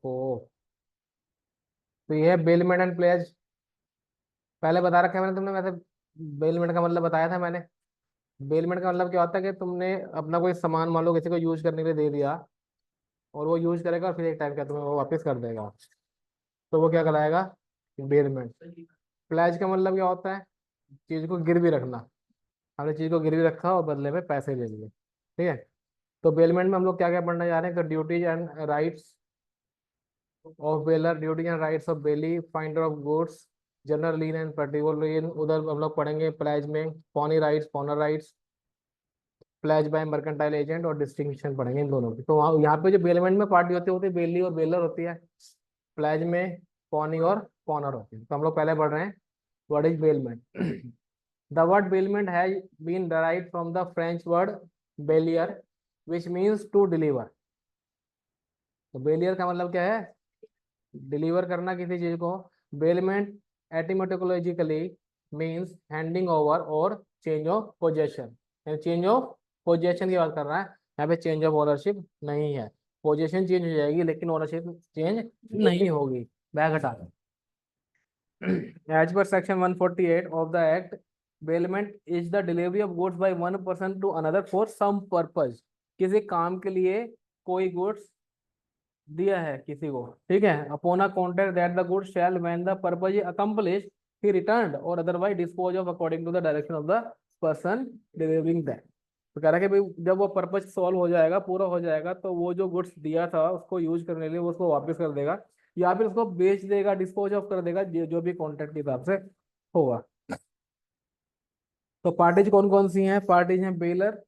देखो, तो ये है बेलमेंट एंड प्लेज। पहले बता रखा है मैंने तुमने वैसे। बेलमेंट का मतलब बताया था मैंने। बेलमेंट का मतलब क्या होता है कि तुमने अपना कोई सामान मान लो किसी को यूज करने के लिए दे दिया, और वो यूज करेगा और फिर एक टाइम का तुम्हें वो वापस कर देगा, तो वो क्या कहलाएगा? बेलमेंट। प्लेज का मतलब क्या होता है? चीज को गिरवी रखना। हमने चीज को गिरवी रखा और बदले में पैसे ले लिए, ठीक है। तो बेलमेंट में हम लोग क्या क्या पढ़ने जा रहे हैं? तो duties and rights of bailor, duties and rights of bailee, finder of goods, general lien and particular lien. उधर हम लोग पढ़ेंगे प्लेज में pawnee rights, pawnor rights, pledge by mercantile agent, और डिस्टिंक्शन पढ़ेंगे इन दोनों की। तो वहाँ यहाँ पे जो बेलमेंट में पार्टी होती है बेली और बेलर होती है। प्लेज में पॉनी और पॉनर होती है। तो हम लोग पहले पढ़ रहे हैं what is bailment. The word bailment has been derived from the French word bailler which means to deliver. तो बेलियर का मतलब क्या है? डिलीवर करना किसी चीज को। Bailment etymologically means handing over और change of possession. Change of possession की बात कर रहा है यहाँ पे, चेंज ऑफ ओनरशिप नहीं है। पोजेशन चेंज हो जाएगी लेकिन ओनरशिप चेंज नहीं होगी। बैग हटा। As per section 148 of the act, bailment is the delivery of goods by one person to another for some purpose। किसी काम के लिए कोई गुड्स दिया है किसी को, ठीक है। Upon a contract that the goods shall when the purpose is accomplish he returned और otherwise dispose of according to the direction of the person delivering that. तो कह रहा है कि भाई जब वो पर्पज सॉल्व हो जाएगा, पूरा हो जाएगा, तो वो जो गुड्स दिया था उसको यूज करने के लिए वो उसको वापस कर देगा, या फिर उसको बेच देगा, डिस्पोज ऑफ कर देगा, जो भी कॉन्ट्रैक्ट के हिसाब से होगा। तो पार्टीज कौन कौन सी हैं? पार्टीज हैं बेलर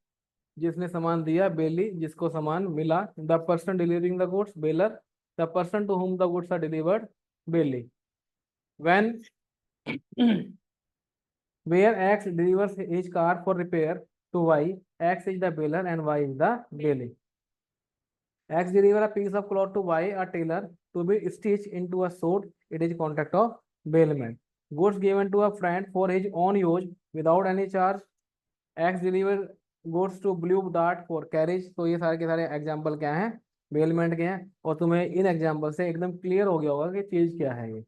जिसने सामान दिया, बेली जिसको सामान मिला, the person delivering the goods bailor, the person to whom the goods are delivered bailee. When where X delivers his car for repair to Y, X is the bailor and Y is the bailee. X deliver a piece of cloth to Y, a tailor, to be stitched into a suit. It is contract of bailment. Goods given to a friend for his own use without any charge. X deliver goods to Blue Dart for carriage. तो ये सारे के सारे example क्या हैं? Bailment के हैं। और तुम्हें इन एग्जाम्पल से एकदम क्लियर हो गया होगा कि चीज क्या है ये,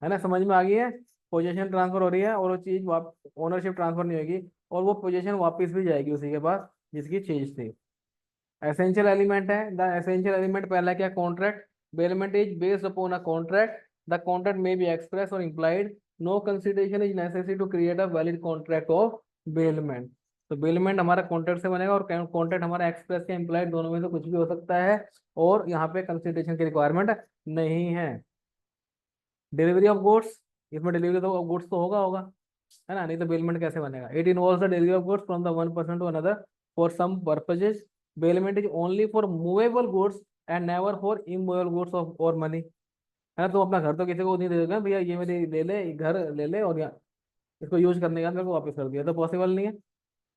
है ना? समझ में आ गई है? पोजीशन ट्रांसफर हो रही है और वो चीज ओनरशिप ट्रांसफर नहीं होगी, और वो पोजीशन वापस भी जाएगी उसी के पास जिसकी चीज थी। एसेंशियल एलिमेंट है। द एसेंशियल एलिमेंट पहला क्या? Contract. Bailment is based upon a contract. The contract may be express और implied. No consideration is necessary to create a valid contract of bailment. तो बेलमेंट हमारा कॉन्ट्रैक्ट से बनेगा, और contract हमारा एक्सप्रेस या इम्प्लाइड दोनों में से कुछ भी हो सकता है, और यहाँ पे कंसिडरेशन की रिक्वायरमेंट नहीं है। डिलीवरी ऑफ गुड्स, इसमें डिलीवरी ऑफ गुड्स तो होगा, है ना? नहीं तो बेलमेंट कैसे बनेगा? It involves the delivery of goods from the one person to another for some purposes. Bailment is only for movable goods and never for immovable goods of or money. है ना? तुम अपना घर तो किसी को नहीं दे दोगे भैया ये मेरी ले ले, ये घर ले ले, और यहाँ इसको यूज करने के बाद मेरे को वापस कर दिया, तो पॉसिबल नहीं है।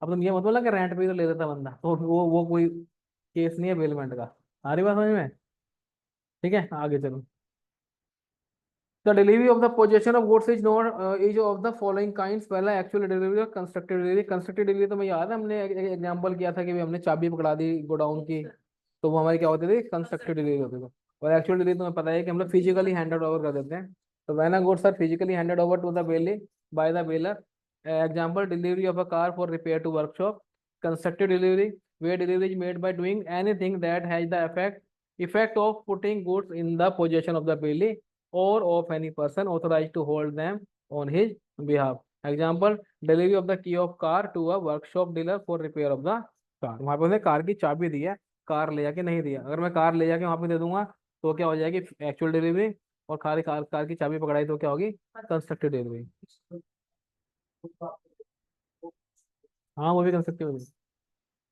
अब तुम ये मत बोला कि रेंट पे ही तो ले देता बंदा, तो वो कोई केस नहीं है बेलमेंट का। आ रही बात समझ में? ठीक है, आगे चलो। The delivery of the possession of goods is not is of the following kinds। पहला एक्चुअल डिलीवरी और कंस्ट्रक्टिव डिलीवरी। कंस्ट्रक्टिव डिलीवरी तो मैं याद है हमने एग्जांपल किया था कि भाई हमने चाबी पकड़ा दी गोडाउन की, तो वो हमारी क्या होती थी? कंस्ट्रक्टिव डिलीवरी होती थी। और एक्चुअल डिलीवरी तुम्हें पता है कि हम लोग फिजिकली हैंडेड ओवर कर देते हैं। तो when a goods are physically handed over to the bailee by the bailor. Example delivery of a car for repair to workshop. Constructive delivery where delivery is made by doing anything that has the effect of putting goods in the possession of the belly or of any person authorized to hold them on his behalf। Example, delivery of the key of car to a workshop dealer for repair of the car। वहां पे उसने car की चाबी दी है, car ले जाके नहीं दिया। अगर मैं कार ले जाके वहां पे दे दूंगा तो क्या हो जाएगी? Actual delivery. और कार की चाबी पकड़ाई तो क्या होगी? Constructive delivery. हाँ, वो भी constructive delivery.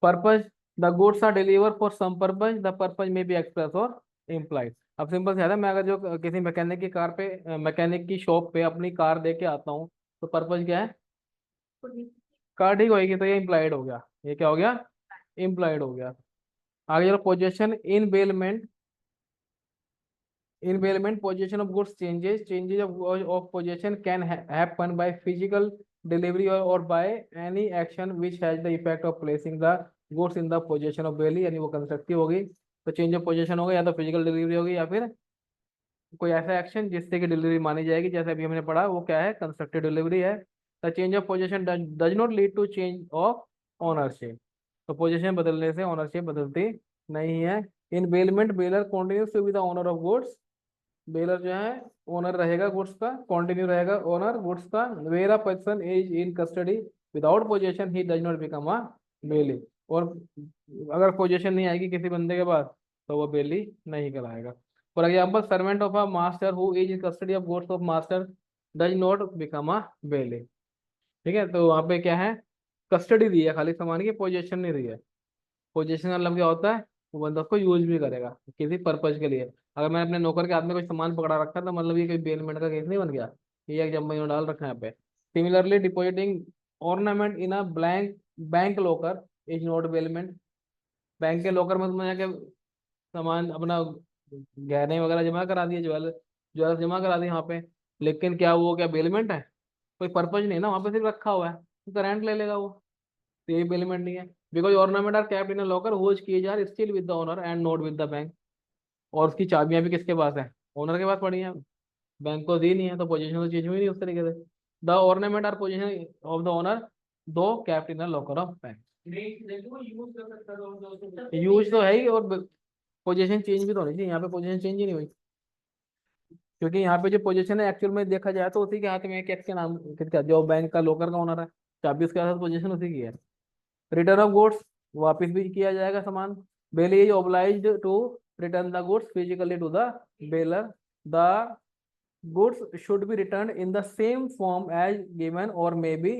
Purpose, the goods are deliver for some purpose, the purpose में बी एक्सप्रेस और इम्प्लाइड। अब सिंपल से है ना, मैं अगर जो किसी मैकेनिक की कार पे मैकेनिक की शॉप पे अपनी कार दे के आता हूँ, तो पर्पज क्या है? कार ठीक होगी, तो ये इम्प्लाइड हो गया। ये क्या हो गया? इम्प्लाइड हो गया। आगे चलो, possession in bailment. In bailment possession of goods changes of possession can happen by physical delivery और by any action which has the effect of placing the goods in the possession of bailee, यानी वो constructive होगी। तो change of position होगा, या तो physical delivery होगी या फिर कोई ऐसा एक्शन जिससे कि डिलीवरी मानी जाएगी, जैसे अभी हमने पढ़ा वो क्या है, कंस्ट्रक्टिव डिलीवरी है। The change of position does not lead to change of ownership. तो पोजीशन बदलने से ओनरशिप बदलती नहीं है। In bailment bailor continues to be the owner of goods. Bailor जो है ओनर रहेगा गुड्स का, कंटिन्यू रहेगा ओनर गुड्स का। Where a person is in custody without position he does not become a bailee. और अगर पोजीशन नहीं आएगी किसी बंदे के पास तो वो बेली नहीं कहलाएगा। For example servant of a master who is in custody of goods of master does not become a bailee. ठीक है, तो वहाँ पे क्या है, कस्टडी दी है खाली सामान की, पोजीशन नहीं दी है। पोजीशन का मतलब क्या होता है, वो बंदा उसको यूज भी करेगा किसी पर्पज के लिए। अगर मैंने अपने नौकर के हाथ में कोई सामान पकड़ा रखा है तो मतलब ये कोई बेलमेंट का केस नहीं बन गया, ये एग्जाम्पल मैंने डाल रखा है यहाँ पे। Similarly depositing ornament in a blank bank locker is not bailment. Bank के लॉकर में तुमने जाके सामान अपना गहने वगैरह जमा करा दिए, ज्वेलर जमा करा दिए वहाँ पे, लेकिन क्या वो क्या बेलमेंट है? कोई पर्पज नहीं ना, वहाँ पे सिर्फ रखा हुआ है, तो रेंट ले लेगा वो, तो ये बेलमेंट नहीं है। Because ornament are kept in a locker whose keys are still with the owner and not with the bank. और उसकी चाबियां भी किसके पास है, ओनर के पास पड़ी है, बैंक को दी नहीं है, तो पोजीशन तो चेंज हुई नहीं उस तरीके से। The ornament are position of the owner though kept in the locker of bank. Use तो है ही, और पोजीशन चेंज भी तो होनी चाहिए, यहाँ पे पोजीशन चेंज ही नहीं हुई, क्योंकि यहाँ पे जो पोजीशन है एक्चुअल में देखा जाए तो उसी के हाथ में है, किसके नाम, किसका, जो बैंक का लोकर का ओनर है, चाबी उसके हाथ, पोजीशन उसी की है। रिटर्न ऑफ गुड्स, वापिस भी किया जाएगा सामान। Bailee is obliged to return the goods physically to the bailor. The goods should be return in the same form as given और may be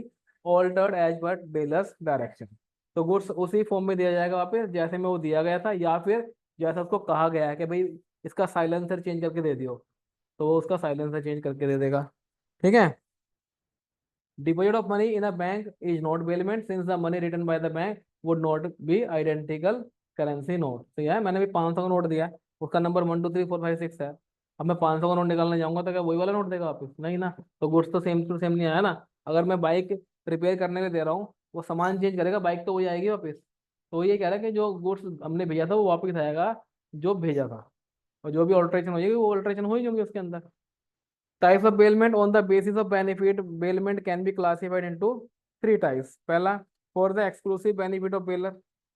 altered as per bailor's direction. तो goods उसी form में दिया जाएगा वापस जैसे में वो दिया गया था, या फिर जैसा उसको कहा गया है कि भाई इसका साइलेंसर चेंज करके दे दियो, तो वो उसका साइलेंसर चेंज करके दे देगा। ठीक है। Deposit of money in a bank is not bailment since the money written by the bank would not be identical currency note। तो यार मैंने भी 500 का नोट दिया, उसका नंबर 1 2 3 4 5 6 है। अब मैं 500 का नोट निकालने जाऊंगा तो क्या वही वाला नोट देगा वापस? नहीं ना, तो गुड्स तो सेम टू सेम नहीं आया ना। अगर मैं बाइक रिपेयर करने में दे रहा हूँ, वो सामान चेंज करेगा, बाइक तो वही आएगी वापस। तो ये कह रहा है कि जो गुड्स हमने भेजा था वो वापस आएगा जो भेजा था, और जो भी ऑल्ट्रेशन हो जाएगी वो ऑल्ट्रेशन हो ही होगी उसके अंदर। Types of bailment on the basis of benefit, bailment can be classified into three types। पहला, for the exclusive benefit of bailor,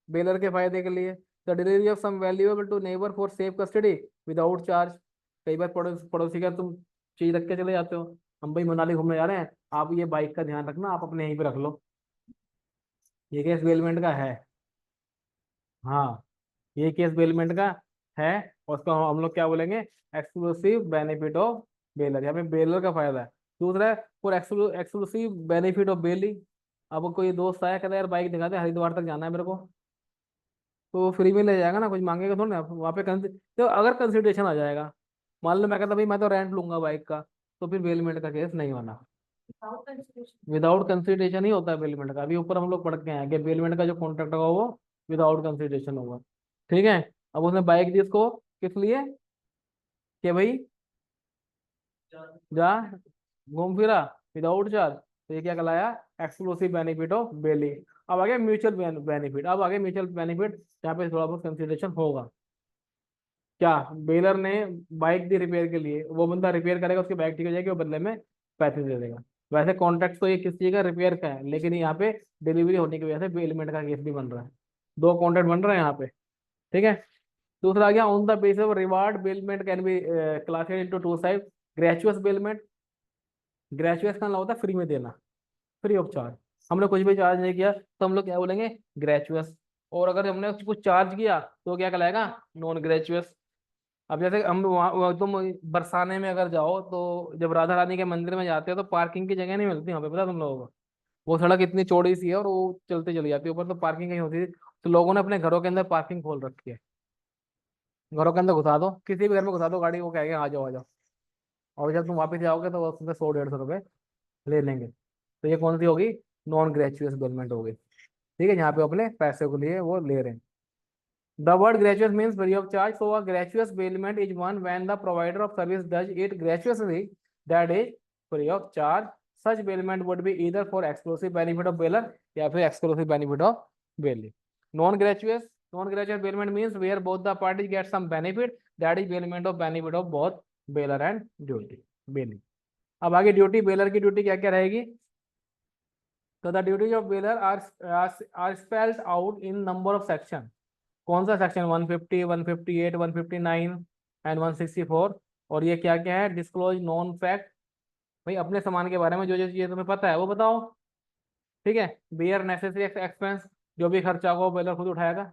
bailor के फायदे के लिए। The delivery of some valuable to neighbor for safe custody without charge। कई बार पड़ोसी का तुम चीज रख के चले जाते हो, हम भाई मनाली घूमने जा रहे हैं, आप ये बाइक का ध्यान रखना, आप अपने यहीं पे रख लो, ये केस बेलमेंट का है। हाँ, ये केस बेलमेंट का है, और उसको हम लोग क्या बोलेंगे, एक्सक्लूसिव बेनिफिट ऑफ बेलर। यहाँ पे बेलर का फायदा है। दूसरा है for exclusive benefit of belly. अब कोई दोस्त आया, कहता है यार बाइक दिखा दे, हरिद्वार तक जाना है मेरे को, तो वो फ्री में ले जाएगा ना, कुछ मांगेगा थोड़ा ना वहाँ पे। तो अगर कंसिडरेशन आ जाएगा, मान लो मैं कहता भाई मैं तो रेंट लूंगा बाइक का, तो फिर बेलमेंट का केस नहीं होना। विदाउट कंसिडरेशन ही होता है बेलमेंट का। अभी ऊपर हम लोग पढ़ के हैं कि बेलमेंट का जो कॉन्ट्रैक्ट होगा वो विदाउट कंसिडरेशन होगा। ठीक है। अब उसने बाइक दी उसको किस लिए, कि भाई जा घूम फिरा विदाउट चार्ज, तो ये क्या कहलाया, एक्सक्लूसिव बेनिफिट ऑफ बेली। अब आ गया म्यूचुअल बेनिफिट। अब आ गया म्यूचुअल बेनिफिट, यहाँ पे थोड़ा बहुत कंसिडरेशन होगा। क्या, बेलर ने बाइक दी रिपेयर के लिए, वो बंदा रिपेयर करेगा, उसकी बाइक ठीक हो जाएगी, वो बदले में पैसे दे देगा। वैसे कॉन्ट्रैक्ट तो ये किस चीज का, रिपेयर का है, लेकिन यहाँ पे डिलीवरी होने की वजह से बेलमेंट का केस भी बन रहा है। दो कॉन्ट्रैक्ट बन रहे हैं यहाँ पे। ठीक है। दूसरा आ गया, on the basis of reward bailment can be classified into two type. Gratuitous bailment, gratuitous का मतलब होता है फ्री में देना, फ्री ऑफ चार्ज। हमने कुछ भी चार्ज नहीं किया तो हम लोग क्या बोलेंगे, ग्रेचुअस। और अगर हमने कुछ चार्ज किया तो क्या कहलाएगा, नॉन ग्रेचुअस। अब जैसे हम तुम बरसाने में अगर जाओ, तो जब राधा रानी के मंदिर में जाते हो तो पार्किंग की जगह नहीं मिलती वहाँ पे, पता है तुम लोगों को? वो सड़क इतनी चौड़ी सी है और वो चलते चली जाती है ऊपर, तो पार्किंग कहीं होती थी, तो लोगों ने अपने घरों के अंदर पार्किंग खोल रखी है। घरों के अंदर घुसा दो, किसी भी घर में घुसा दो गाड़ी, वो कहेंगे आ जाओ आ जाओ। और जब तुम वापस जाओगे तो उसमें 100 150 रुपये ले लेंगे। तो ये कौन सी होगी, नॉन ग्रेचुअस बेलमेंट होगी। ठीक है, यहाँ पे अपने पैसे के लिए वो ले रहे हैं। The word gratuitous means free of charge. So a gratuitous bailment is one when the provider of service does it gratuitously, that is free of charge. Such bailment would be either for exclusive benefit of bailer या फिर exclusive benefit of bailee. Non gratuitous non gratuitous bailment means where both the parties get some benefit, that is bailment of benefit of both bailor and duty bailee. अब आगे duty, baler की duty क्या क्या रहेगी? तो the duties of bailor are spelled out in number of section. कौन सा section? 150, 158, 159 and 164। और ये क्या क्या है? डिस्क्लोज नॉन फैक्ट, भाई अपने सामान के बारे में जो जो चीजें तुम्हें पता है वो बताओ। ठीक है। बियर नेसेसरी एक्सपेंस, जो भी खर्चा होगा वो बेलर खुद उठाएगा।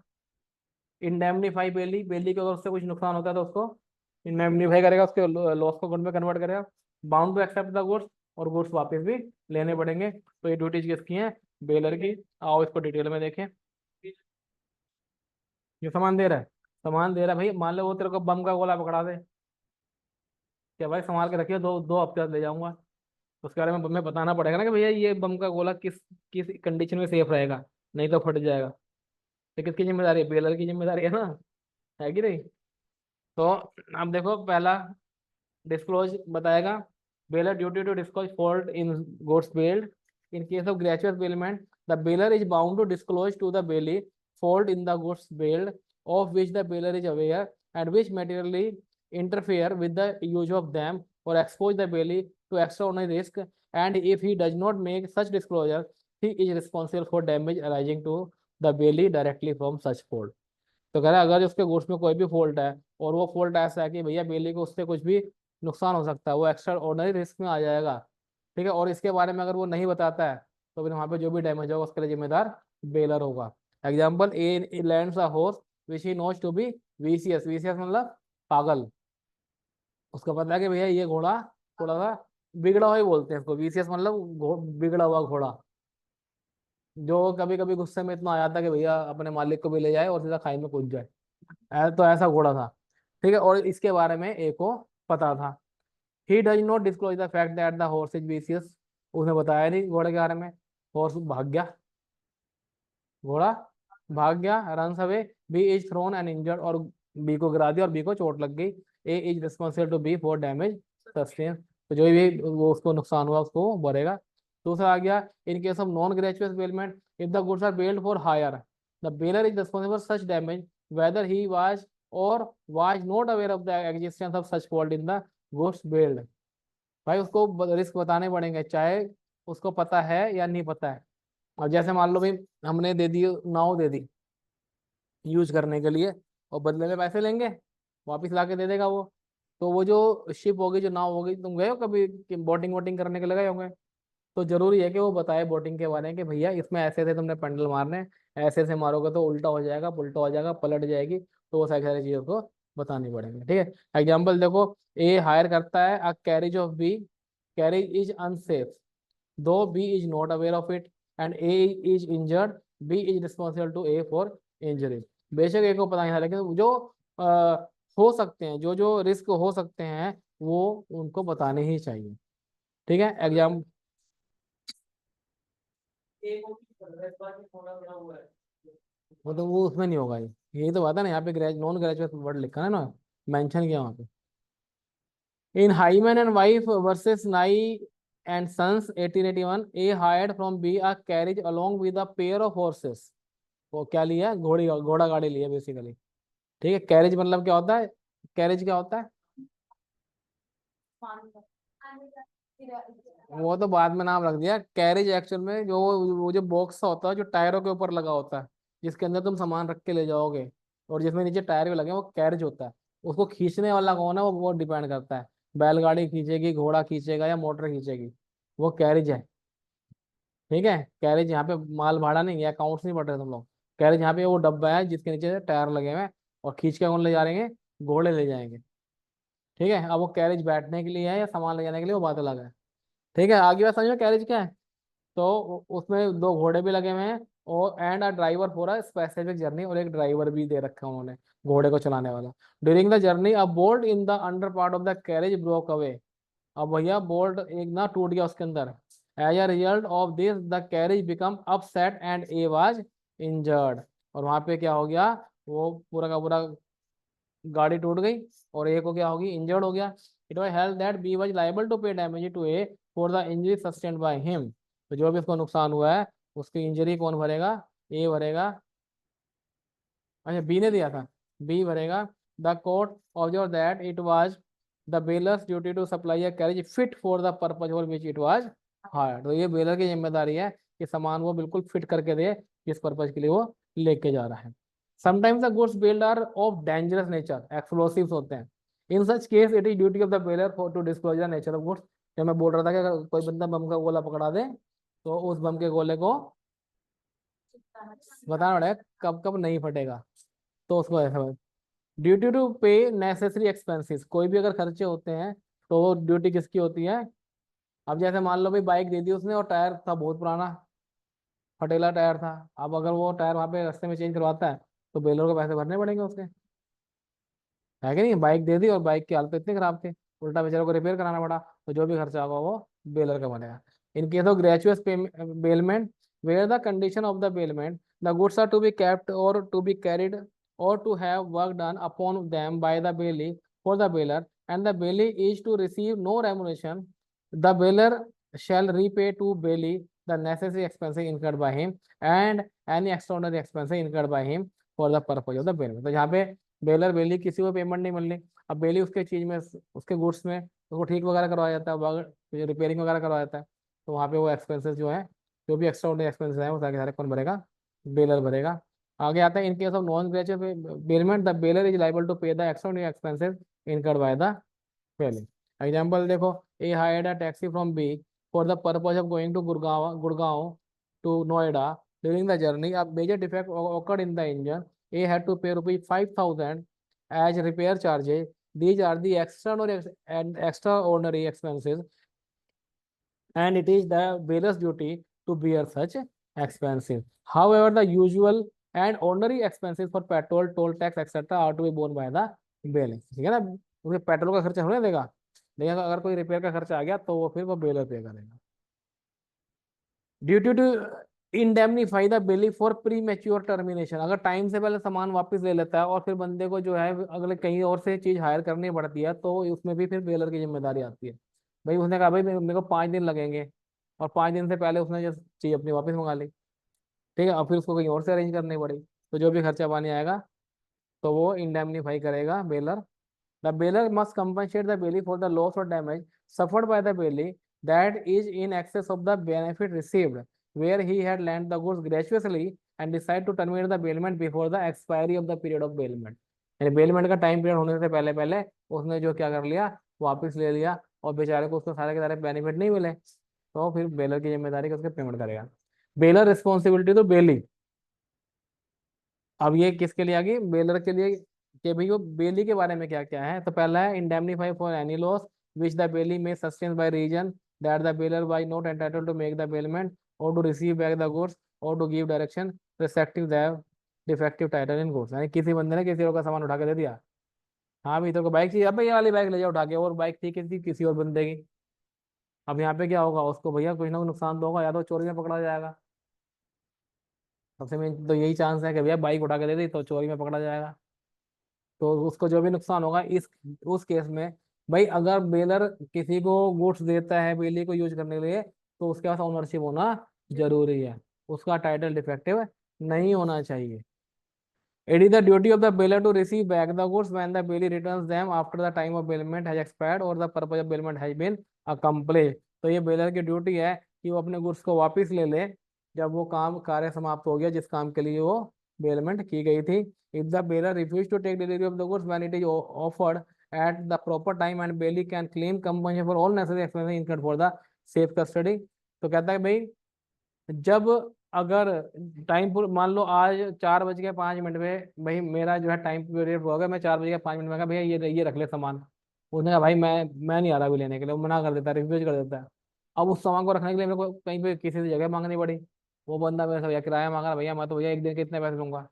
इंडेमनीफाई बेली, बेली को अगर उससे कुछ नुकसान होता है तो उसको इंडेमनीफाई करेगा, उसके लॉस को गुड में कन्वर्ट करेगा। Bound to accept the goods, और गुड्स वापस भी लेने पड़ेंगे। तो ये ड्यूटीज किसकी हैं? बेलर की। आओ इसको डिटेल में देखें। जो सामान दे रहा है, सामान दे रहा है भाई, मान लो वो तेरे को बम का गोला पकड़ा दे, क्या भाई संभाल के रखिए, दो दो हफ्ते बाद ले जाऊंगा। उसके बारे में हमें बताना पड़ेगा ना कि भैया ये बम का गोला किस किस कंडीशन में सेफ रहेगा, नहीं तो फट जाएगा। तो किसकी जिम्मेदारी है? बेलर की जिम्मेदारी है ना, है कि नहीं? तो अब देखो, पहला डिस्क्लोज बताएगा, bailor duty to disclose fault in goods bailed. In case of gratuitous bailment, the bailor is bound to disclose to the bailee fault in the goods build of which the baler is aware and which materially interfere with the use of them or expose the belly to extraordinary risk, and if he does not make such disclosure, he is responsible for damage arising to the belly directly from such fault। तो कह रहा है अगर उसके goods में कोई भी fault है, और वो फॉल्ट ऐसा है कि भैया बेली को उससे कुछ भी नुकसान हो सकता है, वो एक्स्ट्रा ऑर्डनरी रिस्क में आ जाएगा। ठीक है। और इसके बारे में अगर वो नहीं बताता है, तो फिर वहां पे जो भी डैमेज होगा उसके लिए जिम्मेदार बेलर होगा। Example, A lends a horse which he knows to be vicious, vicious मतलब पागल। उसको पता है कि भैया ये घोड़ा थोड़ा सा बिगड़ा हुआ ही बोलते हैं इसको, वीसीएस मतलब बिगड़ा हुआ घोड़ा, जो कभी कभी गुस्से में इतना आ जाता है कि भैया अपने मालिक को भी ले जाए और सीधा खाई में कूद जाए। तो ऐसा घोड़ा था। ठीक है। और इसके बारे में ए को पता था। He does not disclose the fact that the horse is vicious, उसने बताया नहीं घोड़े के बारे में। हॉर्स भाग गया, घोड़ा भाग गया, run away. B is thrown and injured, और बी को गिरा दिया और बी को चोट लग गई। A is responsible to B for damage sustain, तो जो भी वो उसको नुकसान हुआ उसको भरेगा। दूसरा आ गया, in case of non gratuitous bailment, if the goods are bailed for hire, the bailor is responsible such damage whether he was और was not aware of the existence of such fault in the goods bailed. भाई उसको risk बताने पड़ेंगे, चाहे उसको पता है या नहीं पता है। और जैसे मान लो भाई, हमने दे दी नाव, दे दी यूज करने के लिए, और बदले में पैसे लेंगे, वापिस ला के दे देगा वो। तो वो जो शिप होगी, जो नाव होगी, तुम गए हो कभी बोटिंग वोटिंग करने के लिए गए होंगे, तो जरूरी है कि वो बताए बोटिंग के बारे में कि भैया इसमें ऐसे ऐसे तुमने पेंडल मारने हैं, ऐसे ऐसे मारोगे तो उल्टा हो जाएगा, पुल्टा हो जाएगा, पलट जाएगी। तो वो सारी सारी चीज़ों को बतानी पड़ेंगे। ठीक है। एग्जाम्पल देखो, ए हायर करता है a carriage of B, carriage is unsafe though B is not aware of it, and A is injured, B is responsible to A for injury. बेशक ए को पता नहीं था, लेकिन जो हो सकते हैं, जो जो रिस्क हो सकते हैं, वो उनको बताने ही चाहिए। ठीक है। एग्जाम वो तो वो उसमें नहीं होगा, ये यही तो बात है ना, यहाँ पे नॉन ग्रेजुएट वर्ड लिखा है ना, मेंशन किया वहाँ पे। In Hyman and wife versus Nye and sons 1881, A hired from B a carriage along with a pair of horses. वो क्या लिया? घोड़ा गाड़ी लिया बेसिकली। ठीक है। कैरेज मतलब क्या होता है? कैरेज क्या होता है? वो तो बाद में नाम रख दिया। कैरेज एक्चुअल में जो वो जो बॉक्स होता है, जो टायरों के ऊपर लगा होता है, जिसके अंदर तुम सामान रख के ले जाओगे, और जिसमें नीचे टायर भी लगे हैं, वो कैरेज होता है। उसको खींचने वाला कौन है, वो डिपेंड करता है, बैलगाड़ी खींचेगी, घोड़ा खींचेगा, या मोटर खींचेगी, वो कैरेज है। ठीक है। कैरेज यहाँ पे माल भाड़ा नहीं है, अकाउंट्स नहीं पढ़ रहे तुम लोग। कैरेज यहाँ पे वो डब्बा है जिसके नीचे टायर लगे हुए हैं, और खींच के कौन ले जा रहे हैं? घोड़े ले जाएंगे। ठीक है। अब वो कैरेज बैठने के लिए है या सामान ले जाने के लिए, वो बात अलग है। ठीक है। आगे बात समझो कैरेज क्या है। तो उसमें दो घोड़े भी लगे हुए हैं, और and a driver for a specific journey, और एक ड्राइवर भी दे रखा है उन्होंने घोड़े को चलाने वाला। During the journey a bolt in the under part of the carriage broke away. अब भैया बोल्ट एक ना टूट गया उसके अंदर। As a result of this the carriage become upset and A was injured. और वहां पे क्या हो गया? वो पूरा का पूरा गाड़ी टूट गई, और ए को क्या होगी? इंजर्ड हो गया। It was held that B was liable to pay damage to A for the injury sustained by him. तो जो भी उसको नुकसान हुआ है, उसकी इंजरी कौन भरेगा? ए भरेगा। अच्छा बी ने दिया था, बी भरेगा। The court observe that it was the bailor's duty to supply a carriage fit for the purpose for which it was hired. तो ये बेलर की जिम्मेदारी है कि सामान वो बिल्कुल फिट करके दे जिस पर्पज के लिए वो लेके जा रहा है। Sometimes the goods bailed are of dangerous nature, explosives होते हैं। In such case it is duty of the bailor for to disclose the nature of goods. जब मैं बोल रहा था कि अगर कोई बंदा बम का गोला पकड़ा दे तो उस बम के गोले को बताना पड़ेगा कब कब नहीं फटेगा। तो उसको ऐसा ड्यूटी टू पे नेसेसरी एक्सपेंसेस, कोई भी अगर खर्चे होते हैं तो वो ड्यूटी किसकी होती है। अब जैसे मान लो भाई बाइक दे दी उसने और टायर था बहुत पुराना, फटेला टायर था। अब अगर वो टायर वहां पे रास्ते में चेंज करवाता है तो बेलर को पैसे भरने पड़ेंगे उसके, है कि नहीं। बाइक दे दी और बाइक की हालत इतनी खराब थी, उल्टा बेचारे को रिपेयर कराना पड़ा, तो जो भी खर्चा होगा वो बेलर का बनेगा। In case of gratuitous bailment where the condition of the bailment the goods are to be kept और टू बी कैरिड और to have work done upon them by the bailee for the bailor and the bailee is to receive no remuneration, the bailor shall repay to Bailey the necessary expenses incurred by him and any extraordinary expenses incurred by him for the purpose of the bailment। तो यहाँ पे baler बेली किसी को payment नहीं मिलनी। अब बेली उसके चीज में उसके गुड्स में उसको ठीक वगैरह करवाया जाता है, रिपेयरिंग वगैरह करवाया जाता है, तो वहाँ पे वो एक्सपेंसेस जो है, जो भी एक्स्ट्रा ऑर्डिनरी एक्सपेंसेस है वो सारे के सारे कौन भरेगा, बेलर भरेगा। आगे आता है in case of non gratuitous bailment the bailor is liable to pay the extraordinary expenses incurred by the bailee. Example देखो, A hired a taxi from B for the purpose of going to Gurgaon to Noida during the journey a major defect occurred in the engine, A had to pay rupees 5,000 as repair charges. These are the extraordinary expenses, and it is the bearer's duty to bear such expenses. However, the usual and ordinary expenses for petrol, toll tax, etc. are to be borne by the baler. ठीक है ना, उसके petrol का खर्चा होने देगा, लेकिन अगर कोई रिपेयर का खर्चा आ गया तो वो फिर वो बेलर पे करेगा। Duty to indemnify the bailee for premature termination, अगर टाइम से पहले सामान वापस ले लेता है और फिर बंदे को जो है अगले कहीं और से चीज हायर करनी पड़ती है तो उसमें भी फिर बेलर की जिम्मेदारी आती है। भाई उसने कहा भाई मेरे को 5 दिन लगेंगे और 5 दिन से पहले उसने जो चीज अपनी वापस मंगा ली, ठीक है, और फिर उसको कहीं और से अरेंज करनी पड़ी, तो जो भी खर्चा पानी आएगा तो वो इंडेमनीफाई करेगा baler. The bailor must compensate the bailee for the loss or damage suffered by the bailee that is in excess of the benefit received, where he had lent the goods graciously and decide to terminate the bailment before the expiry of the period of bailment। यानी bailment का time period होने से पहले पहले उसने जो क्या कर लिया, वापस ले लिया और बेचारे को उसको सारे के सारे बेनिफिट नहीं मिले, तो फिर बेलर की जिम्मेदारी कि उसके पेमेंट करेगा। बेलर रिस्पॉन्सिबिलिटी तो बेली, अब ये किसके लिए आ गई, बेलर के लिए, कि भाई वो बेली के बारे में क्या क्या है। तो पहला है indemnify for any loss which the bailee may sustain by reason that the bailor by not entitled to make the bailment or to receive back the goods or to give direction respective the defective title in goods. यानी किसी बंदे ने किसी और का सामान उठा के दे दिया, हाँ भाई तेरे को बाइक चाहिए, अब ये वाली बाइक ले जाओ उठा के, और बाइक थी किसी और बंदे की। अब यहाँ पे क्या होगा, उसको भैया कुछ ना कुछ नुकसान तो होगा, या तो चोरी में पकड़ा जाएगा, सबसे मेन तो यही चांस है कि भैया बाइक उठा के दे दी तो चोरी में पकड़ा जाएगा, तो उसको जो भी नुकसान होगा इस उस केस में। भाई अगर बेलर किसी को गुड्स देता है बेली को यूज करने के लिए तो उसके पास ओनरशिप होना जरूरी है, उसका टाइटल डिफेक्टिव नहीं होना चाहिए। It is the duty of the bailor to receive back the goods when the bailee returns them after the time of bailment has expired or the purpose of bailment has been accomplished। तो ये baler की duty है कि वो अपने goods को वापस ले ले जब वो काम कार्य समाप्त हो गया जिस काम के लिए वो बेलमेंट की गई थी। If the bailor refuse to take delivery of the goods when it is offered at the proper time and bailee can claim compensation for all necessary expenses incurred for the safe custody. तो कहता है भाई जब अगर time मान लो आज 4:05 पे भाई मेरा जो है टाइम पीरियड हो गया, मैं 4:05 में कहा भैया ये रख ले सामान, उसने कहा भाई मैं नहीं आ रहा अभी लेने के लिए, वो मना कर देता है, रिफ्यूज कर देता है। अब उस सामान को रखने के लिए मेरे को कहीं पे किसी से जगह मांगनी पड़ी, वो बंदा मेरे से भैया किराया मांग रहा, भैया मैं तो भैया एक दिन के इतने पैसे दूंगा,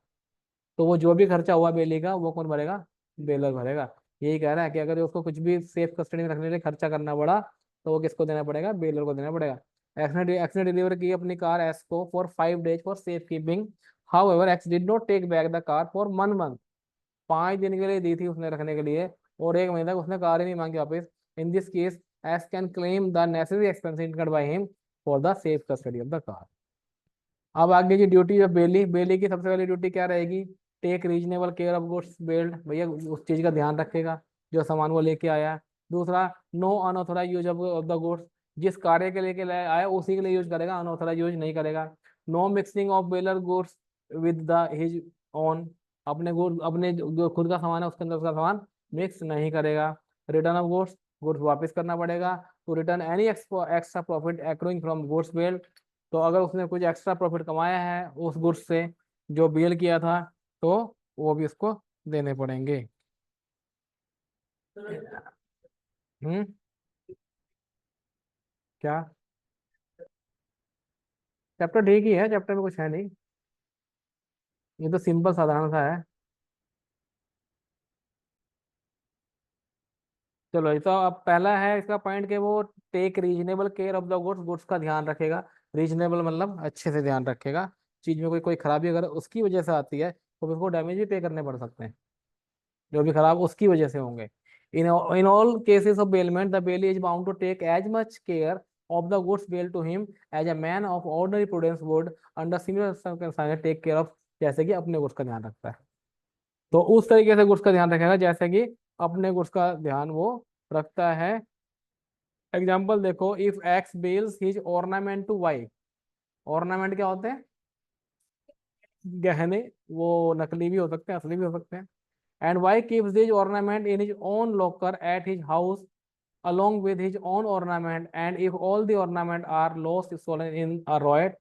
तो वो जो भी खर्चा हुआ बेली का वो कौन भरेगा, बेलर भरेगा। यही कह रहा है कि अगर उसको कुछ भी सेफ कस्टडी में रखने के लिए खर्चा करना पड़ा तो वो किसको देना पड़ेगा, बेलर को देना पड़ेगा। एक्स ने डिलीवर की अपनी कार एस को for 5 days for safe keeping, however X did not take back the car for 1 month। 5 दिन के लिए दी थी उसने रखने के लिए और 1 महीने तक उसने कार ही नहीं मांगी वापस। In this case x can claim the necessary expense incurred by him for the safe custody of the car. अब आगे की ड्यूटी ऑफ बेली, बेली की सबसे पहली ड्यूटी क्या रहेगी, take reasonable care of goods bailed, भैया उस चीज का ध्यान रखेगा जो सामान वो लेके आया। दूसरा, no unauthorised use of the goods, जिस कार्य के लेके आया उसी के लिए यूज करेगा, अनऑथोराइज यूज नहीं करेगा। No mixing of bailor goods with the his own, अपने गुड अपने जो खुद का सामान है उसके अंदर उसका सामान मिक्स नहीं करेगा। रिटर्न ऑफ गुड्स, गुड्स वापस करना पड़ेगा। To return any extra profit accruing from goods bailed, तो अगर उसने कुछ एक्स्ट्रा प्रॉफिट कमाया है उस गुड्स से जो बेल किया था तो वो भी उसको देने पड़ेंगे। हम्म। क्या? चैप्टर ठीक ही है, चैप्टर में कुछ है नहीं, ये तो सिंपल साधारण सा है। चलो, ये तो अब पहला है इसका पॉइंट कि वो take reasonable care of the goods, goods का ध्यान रखेगा। रीजनेबल मतलब अच्छे से ध्यान रखेगा, चीज में कोई कोई खराबी अगर उसकी वजह से आती है तो उसको डैमेज भी पे करने पड़ सकते हैं, जो भी खराब उसकी वजह से होंगे। In all cases of bailment the bailee is bound to take as much care of the goods bailed to him as a man of ordinary prudence would under similar circumstances take care of, जैसे कि अपने goods का ध्यान रखता है तो उस तरीके से गुड्स का ध्यान रखेगा जैसे कि अपने गुड्स का ध्यान वो रखता है। एग्जाम्पल देखो, if X bails his ornament to Y, ornament क्या होते हैं? गहने, वो नकली भी हो सकते हैं असली भी हो सकते हैं। And Y keeps this ornament in his own locker at his house along with his own ornament, and if all the ornament are lost, stolen in a riot,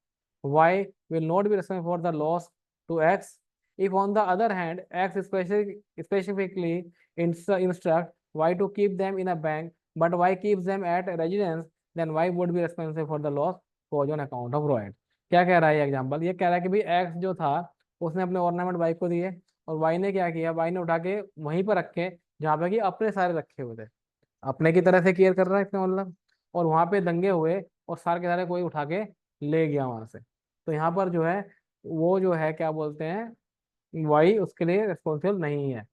y will not be responsible for the loss to x. If on the other hand x specifically instruct y to keep them in a bank but y keeps them at residence, then y would be responsible for the loss caused on account of riot. क्या कह रहा है example? ये कह रहा है कि भाई एक्स जो था उसने अपने ऑर्नामेंट वाई को दिए और वाई ने क्या किया, वाई ने उठा के वहीं पर रखे जहाँ पे कि अपने सारे रखे हुए थे, अपने की तरह से केयर कर रहा है इसका मतलब, और वहां पे दंगे हुए और सारे के सारे कोई उठा के ले गया वहां से, तो यहाँ पर जो है वो जो है क्या बोलते हैं, वाई उसके लिए रिस्पॉन्सिबल नहीं है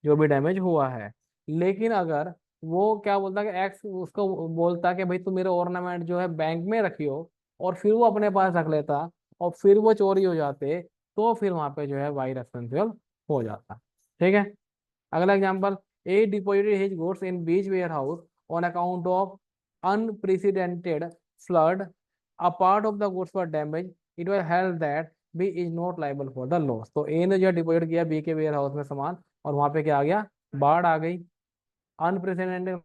जो भी डैमेज हुआ है। लेकिन अगर वो क्या बोलता कि एक्स उसको बोलता कि भाई तू मेरे ऑर्नामेंट जो है बैंक में रखियो और फिर वो अपने पास रख लेता और फिर वो चोरी हो जाते, तो फिर वहां पे जो है वाई रेस्पॉन्सिबल हो जाता। ठीक है। अगला example, A deposited his goods in B's warehouse on account of unprecedented flood, a part of the goods were damage, it was held that B is not liable for the loss. तो A ने जो deposit किया B के ware house में सामान और वहां पे क्या आ गया, बाढ़ आ गई। अनप्रेसिडेंटेड